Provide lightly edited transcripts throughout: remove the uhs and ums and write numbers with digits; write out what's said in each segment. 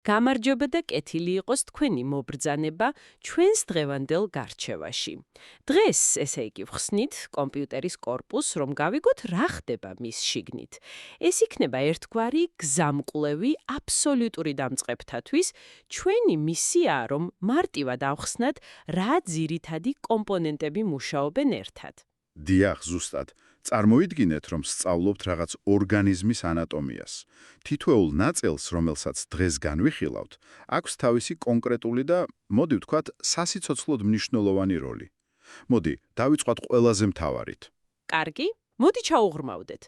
გამარჯობა და კეთილი იყოს თქვენი მობრძანება ჩვენს დღევანდელ გარჩევაში. დღეს, ესე იგი, ვხსნით კომპიუტერის კორპუსს, რომ გავიგოთ რა ხდება მის შიგნით. ეს იქნება ერთგვარი გზამკვლევი აბსოლუტური დამწყებთათვის, ჩვენი მისიაა, რომ მარტივად ავხსნათ, რა ძირითადი კომპონენტები მუშაობენ ერთად. დიახ, ზუსტად. წარმოიდგინეთ, რომ სწავლობთ რაღაც ორგანიზმის ანატომიას. თითოეულ ნაწილს, რომელსაც დღეს განვიხილავთ, აქვს თავისი კონკრეტული და, მოდი ვთქვათ, სასიცოცხლოდ მნიშვნელოვანი როლი. მოდი, დავიწყოთ ყველაზე მთავარით. კარგი? მოდი ჩაუღრმავდეთ.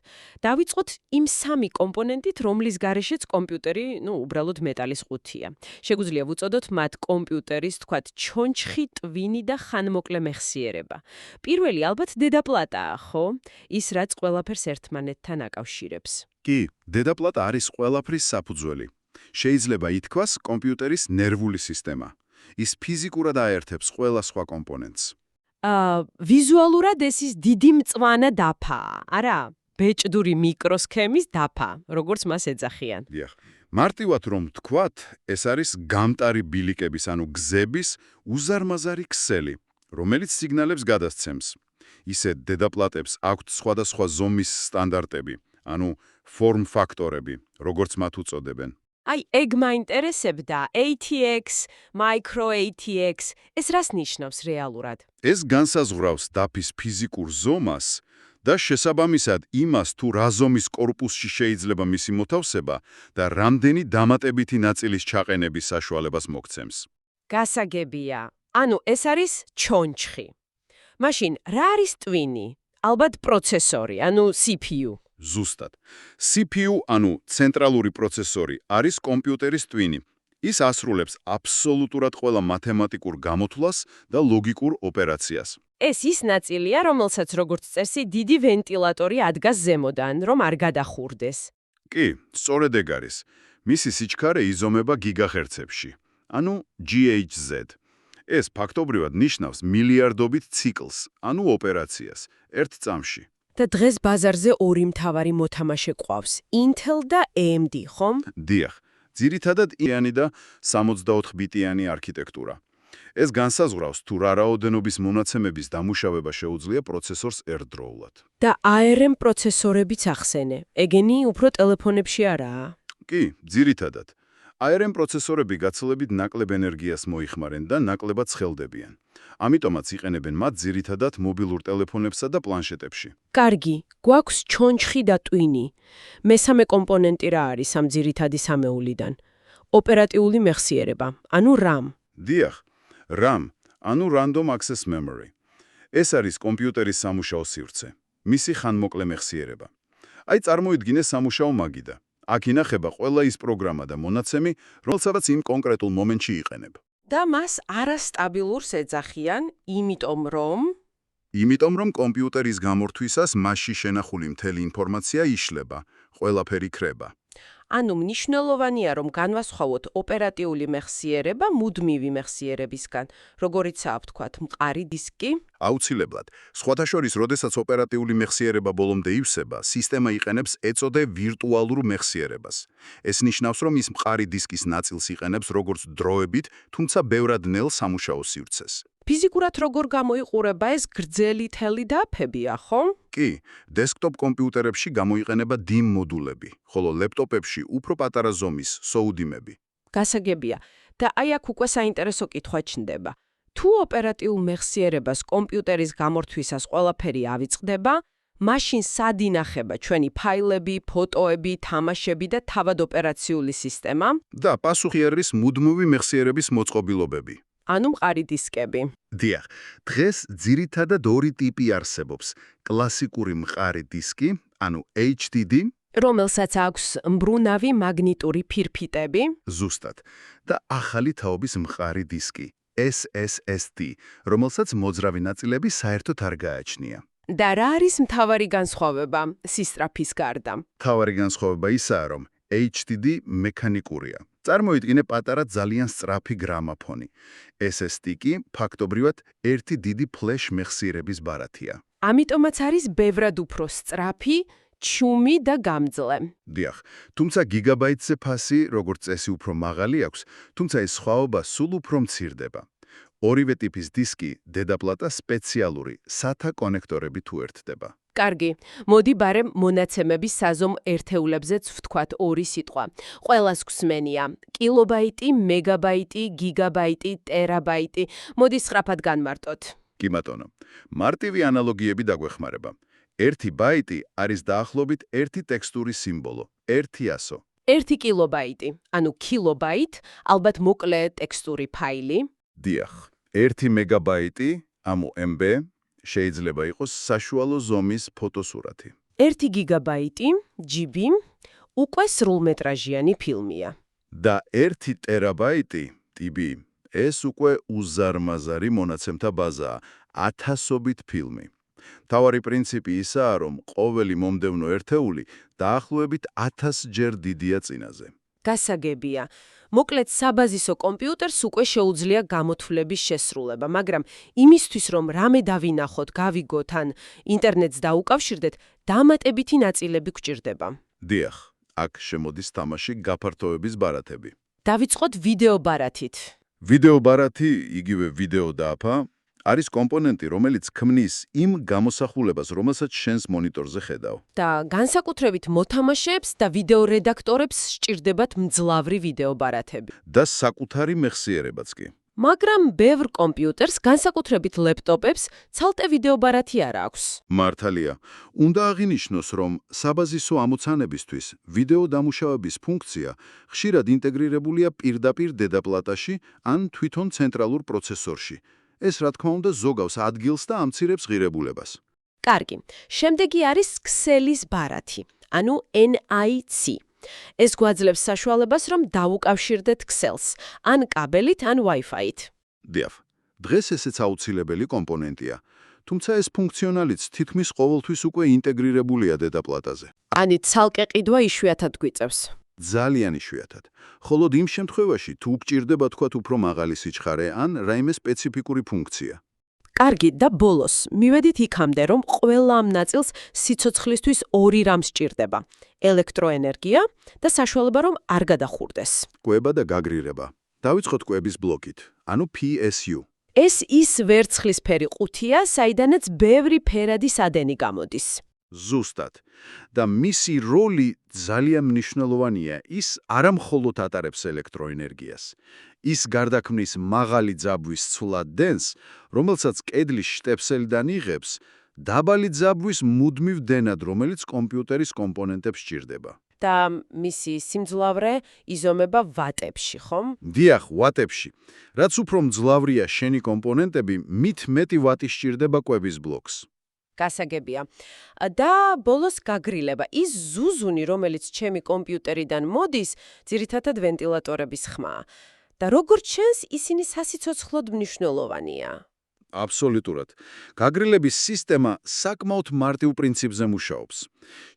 დავიწყოთ იმ სამი კომპონენტით, რომლის გარეშეც კომპიუტერი, უბრალოდ მეტალის ყუთია. შეგვიძლია ვუწოდოთ მათ კომპიუტერის, თქვათ, ჩონჩხი, ტვინი და ხანმოკლე მეხსიერება. პირველი ალბათ დედაპლატაა, ხო? ის, რაც ყველაფერს ერთმანეთთან აკავშირებს. კი, დედაპლატა არის ყველაფრის საფუძველი. შეიძლება ითქვას კომპიუტერის ნერვული სისტემა. ის ფიზიკურად აერთებს ყველა სხვა კომპონენტს. ვიზუალურად ეს ის დიდი მწვანე დაფაა, არა? ბეჭდური მიკროსქემის დაფა, როგორც მას ეძახიან. დიახ. მარტივად რომ ვთქვათ, ეს არის გამტარი ბილიკების, ანუ გზების უზარმაზარი ქსელი, რომელიც სიგნალებს გადასცემს. ისე დედაპლატებს აქვთ სხვადასხვა ზომის სტანდარტები, ანუ ფორმ-ფაქტორები, როგორც მათ უწოდებენ. აი, ეგ მაინტერესებდა, ATX, Micro ATX, ეს რას ნიშნავს რეალურად? ეს განსაზღვრავს დაფის ფიზიკურ ზომას და შესაბამისად იმას, თუ რა ზომის კორპუსში შეიძლება მისი მოთავსება და რამდენი დამატებითი ნაწილის ჩაყენების საშუალებას მოგცემს. გასაგებია. ანუ ეს არის ჩონჩხი. მაშინ, რა არის ტვინი? ალბათ პროცესორი, ანუ CPU. ზუსტად. CPU, ანუ ცენტრალური პროცესორი, არის კომპიუტერის ტვინი. ის ასრულებს აბსოლუტურად ყველა მათემატიკურ გამოთვლას და ლოგიკურ ოპერაციას. ეს ის ნაწილია, რომელსაც როგორც წესი დიდი ვენტილატორი ადგას ზემოდან, რომ არ გადახურდეს. კი, სწორედ ეგ არის. მისი სიჩქარე იზომება გიგახერცებში, ანუ GHz. ეს ფაქტობრივად ნიშნავს მილიარდობით ციკლს, ანუ ოპერაციას, ერთ წამში. და დღეს ბაზარზე ორი მთავარი მოთამაშე ყავს, Intel და AMD, ხომ? დიახ, ძირითადად იანი და 64-ბიტიანი არქიტექტურა. ეს განსაზღვრავს, თუ რა რაოდენობის მონაცემების დამუშავება შეუძლია პროცესორს ერთდროულად. და ARM პროცესორებიც ახსენე. ეგენი უფრო ტელეფონებში არაა? კი, ძირითადად. ARM პროცესორები გაცილებით ნაკლებ ენერგიას მოიხმარენ და ნაკლებად ცხელდებიან. ამიტომაც იყენებენ მათ ძირითადად მობილურ ტელეფონებსა და პლანშეტებში. კარგი, გვაქვს ჩონჩხი და ტვინი. მესამე კომპონენტი რა არის ამ ძირითადი სამეულიდან? ოპერატიული მეხსიერება, ანუ RAM. დიახ, RAM, ანუ Random Access Memory. ეს არის კომპიუტერის სამუშაო სივრცე, მისი ხანმოკლე მეხსიერება. აი, წარმოიდგინე სამუშაო მაგიდა. აქ ინახება ყველა ის პროგრამა და მონაცემი, რომელსაც იმ კონკრეტულ მომენტში იყენებ. და მას არასტაბილურს ეძახიან, იმიტომ რომ კომპიუტერის გამორთვისას მასში შენახული მთელი ინფორმაცია იშლება, ყველაფერი ქრება. ანუ მნიშვნელოვანია, რომ განვასხვაოთ ოპერატიული მეხსიერება მუდმივი მეხსიერებისგან, როგორიცაა, ვთქვათ, მყარი დისკი. აუცილებლად. სხვათა შორის, როდესაც ოპერატიული მეხსიერება ბოლომდე ივსება, სისტემა იყენებს ეწოდე ვირტუალურ მეხსიერებას. ეს ნიშნავს, რომ ის მყარი დისკის ნაწილს იყენებს როგორც დროებით, თუმცა ბევრად ნელ სამუშაო სივრცეს. ფიზიკურად როგორ გამოიყურება ეს გრძელი თელი დაფებია, ხო? კი, დესკტოპ კომპიუტერებში გამოიყენება DIMM მოდულები, ხოლო ლეპტოპებში უფრო პატარა ზომის SODIMM-ები. გასაგებია. და აი აქ უკვე საინტერესო კითხვა ჩნდება. თუ ოპერატიულ მეხსიერებას კომპიუტერის გამორთვისას ყველაფერი ავიწყდება, მაშინ სად ინახება ჩვენი ფაილები, ფოტოები, თამაშები და თავად ოპერაციული სისტემა? და პასუხი არის მუდმივი მეხსიერების მოწყობილობები. ანუ მყარი დისკები. დიახ, დღეს ძირითადად ორი ტიპი არსებობს. კლასიკური მყარი დისკი, ანუ HDD, რომელსაც აქვს მბრუნავი მაგნიტური ფირფიტები. ზუსტად, და ახალი თაობის მყარი დისკი, SSD, რომელსაც მოძრავი ნაწილები საერთოდ არ გააჩნია. და რა არის მთავარი განსხვავება სისწრაფის გარდა? მთავარი განსხვავება ისაა, რომ HDD მექანიკურია. წარმოიდგინე პატარა ძალიან სწრაფი გრამაფონი. SSD კი ფაქტობრივად ერთი დიდი ფლეშ მეხსიერების ბარათია. ამიტომაც არის ბევრად უფრო სწრაფი, ჩუმი და გამძლე. დიახ, თუმცა გიგაბაიტზე ფასი, როგორც წესი, უფრო მაღალი აქვს, თუმცა ეს სხვაობა სულ უფრო მცირდება. ორივე ტიპის დისკი დედაპლატა სპეციალური SATA კონექტორებით უერთდება. კარგი, მოდი ბარემ მონაცემების საზომ ერთეულებზეც ვთქვათ ორი სიტყვა. ყველას გვსმენია: კილობაიტი, მეგაბაიტი, გიგაბაიტი, ტერაბაიტი. მოდი სწრაფად განმარტოთ. კი ბატონო, მარტივი ანალოგიები დაგვეხმარება. 1 ბაიტი არის დაახლოებით 1 ტექსტურის სიმბოლო, 100. 1 კილობაიტი, ანუ კილობაიტ, ალბათ მოკლე ტექსტური ფაილი. დიახ, 1 მეგაბაიტი, ამო MB, შეიძლება იყოს საშუალო ზომის ფოტოსურათი. 1 გიგაბაიტი, GB, უკვე სრულმეტრაჟიანი ფილმია. და 1 ტერაბაიტი, TB, ეს უკვე უზარმაზარი მონაცემთა ბაზაა, ათასობით ფილმი. მთავარი პრინციპი ისაა, რომ ყოველი მომდევნო ერთეული დაახლოებით 1000 ჯერ დიდია წინაზე. გასაგებია. მოკლედ საბაზისო კომპიუტერს უკვე შეუძლია გამოთვლების შესრულება, მაგრამ იმისთვის, რომ რამე დავინახოთ, გავიგოთ ან ინტერნეტს დაუკავშირდეთ, დამატებითი ნაწილები გვჭირდება. დიახ, აქ შემოდის თამაში გაფართოების ბარათები. დავიწყოთ ვიდეო ბარათით. ვიდეო ბარათი, იგივე ვიდეო დაფა, არის კომპონენტი, რომელიც ქმნის იმ გამოსახულებას, რომელსაც შენს მონიტორზე ხედავ. და განსაკუთრებით მოთამაშეებს და ვიდეო რედაქტორებს სჭირდებათ მძლავრი ვიდეო ბარათები. და საკუთარი მეხსიერებაც კი. მაგრამ ბევრ კომპიუტერს, განსაკუთრებით ლეპტოპებს, ცალკე ვიდეო ბარათი არ აქვს. მართალია. უნდა აღინიშნოს, რომ საბაზისო ამოცანებისთვის ვიდეო დამუშავების ფუნქცია ხშირად ინტეგრირებულია პირდაპირ დედაპლატაში ან თვითონ ცენტრალურ პროცესორში. ეს, რა თქმა უნდა, ზოგავს ადგილს და ამცირებს ღირებულებას. კარგი. შემდეგი არის ქსელის ბარათი, ანუ NIC. ეს გვაძლევს საშუალებას, რომ დაუკავშირდეთ ქსელს, ან კაბელით, ან Wi-Fi-ით. დიახ, დღეს ესეც აუცილებელი კომპონენტია, თუმცა ეს ფუნქციონალიც თითქმის ყოველთვის უკვე ინტეგრირებულია დედაპლატაზე. ანუ ცალკე ყიდვა იშვიათად გვიწევს. ძალიან იშვიათად. ხოლოდ იმ შემთხვევაში, თუ გჭირდება თქვათ უფრო მაღალი სიჩქარე ან რაიმე სპეციფიკური ფუნქცია. კარგი, და ბოლოს, მივედით იქამდე, რომ ყველა ამ ნაწილს სიცოცხლისთვის ორი რამ სჭირდება: ელექტროენერგია და საშუალება, რომ არ გადახურდეს. კვება და გაგრირება. დავიწყოთ კვების ბლოკით, ანუ PSU. ეს ის ვერცხლისფერი ყუთია, საიდანაც ბევრი ფერადი სადენი გამოდის. ზუსტად. და მისი როლი ძალიან მნიშვნელოვანია. ის არა მხოლოდ ატარებს ელექტროენერგიას. ის გარდაქმნის მაღალი ძაბვის ცვლად დენს, რომელსაც კედლის შტეფსელიდან იღებს, დაბალი ძაბვის მუდმივ დენად, რომელიც კომპიუტერის კომპონენტებს სჭირდება. და მისი სიმძლავრე იზომება ვატებში, ხომ? დიახ, ვატებში. რაც უფრო მძლავრია შენი კომპონენტები, მით მეტი ვატი სჭირდება კვების ბლოკს. გასაგებია. და ბოლოს გაგრილება. ის ზუზუნი, რომელიც ჩემი კომპიუტერიდან მოდის, ძირითადად ვენტილატორების ხმაა. და როგორც ჩანს, ისინი სასიცოცხლოდ მნიშვნელოვანია. აბსოლუტურად. გაგრილების სისტემა საკმაოდ მარტივ პრინციპზე მუშაობს.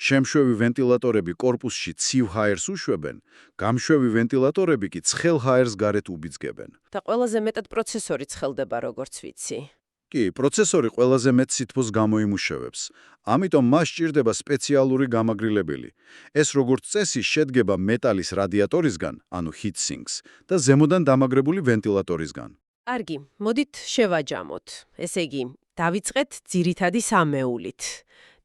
შემშვევი ვენტილატორები კორპუსში ცივ ჰაერს უშვებენ, გამშვევი ვენტილატორები კი ცხელ ჰაერს გარეთ უბიძგებენ. და ყველაზე მეტად პროცესორი ცხელდება, როგორც ვიცი. კი, პროცესორი ყველაზე მეტ სითბოს გამოიმუშავებს. ამიტომ მას სჭირდება სპეციალური გამაგრილებელი. ეს როგორც წესი შედგება მეტალის რადიატორისგან, ანუ heat sinks, და ზემოდან დამაგრებული ვენტილატორისგან. კარგი, მოდით შევაჯამოთ. ესე იგი, დავიწყეთ ძირითადი სამეულით.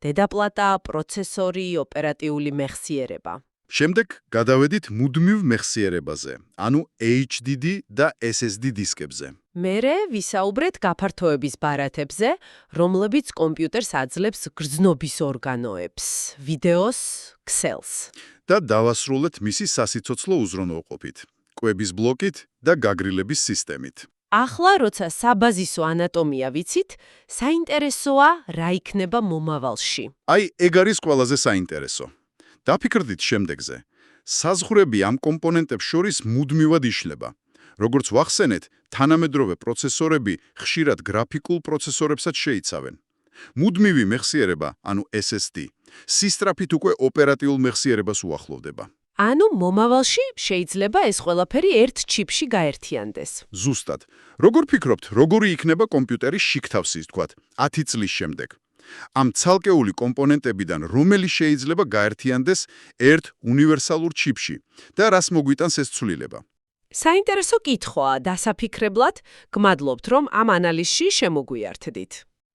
დედაპლატა, პროცესორი, ოპერატიული მეხსიერება. შემდეგ გადავედით მუდმივ მეხსიერებაზე, ანუ HDD და SSD დისკებზე. მერე ვისაუბრეთ გაფართოების ბარათებზე, რომლებიც კომპიუტერს აძლევს გრძნობის ორგანოებს, ვიდეოს, ქსელს. და დავასრულეთ მისი სასიცოცხლო უზრუნველყოფით, კვების ბლოკით და გაგრილების სისტემით. ახლა, როცა საბაზისო ანატომია ვიცით, საინტერესოა, რა იქნება მომავალში. აი, ეგ არის ყველაზე საინტერესო. დაფიქრდით შემდეგზე. საზღვრები ამ კომპონენტებს შორის მუდმივად იშლება. როგორც ვახსენეთ, თანამედროვე პროცესორები ხშირად გრაფიკულ პროცესორებსაც შეიცავენ. მუდმივი მეხსიერება, ანუ SSD, სისწრაფით უკვე ოპერატიულ მეხსიერებას უახლოვდება. ანუ მომავალში შეიძლება ეს ყველაფერი ერთ ჩიპში გაერთიანდეს. ზუსტად. როგორ ფიქრობთ, როგორი იქნება კომპიუტერის შიგთავსი, თქვათ, 10 წლის შემდეგ? ამ ცალკეული კომპონენტებიდან რომელი შეიძლება გაერთიანდეს ერთ უნივერსალურ ჩიპში და რას მოგვიტანს ეს ცვლილება? საინტერესო კითხვაა, დასაფიქრებლად, გმადლობთ, რომ ამ ანალიზში შემოგვიართდით.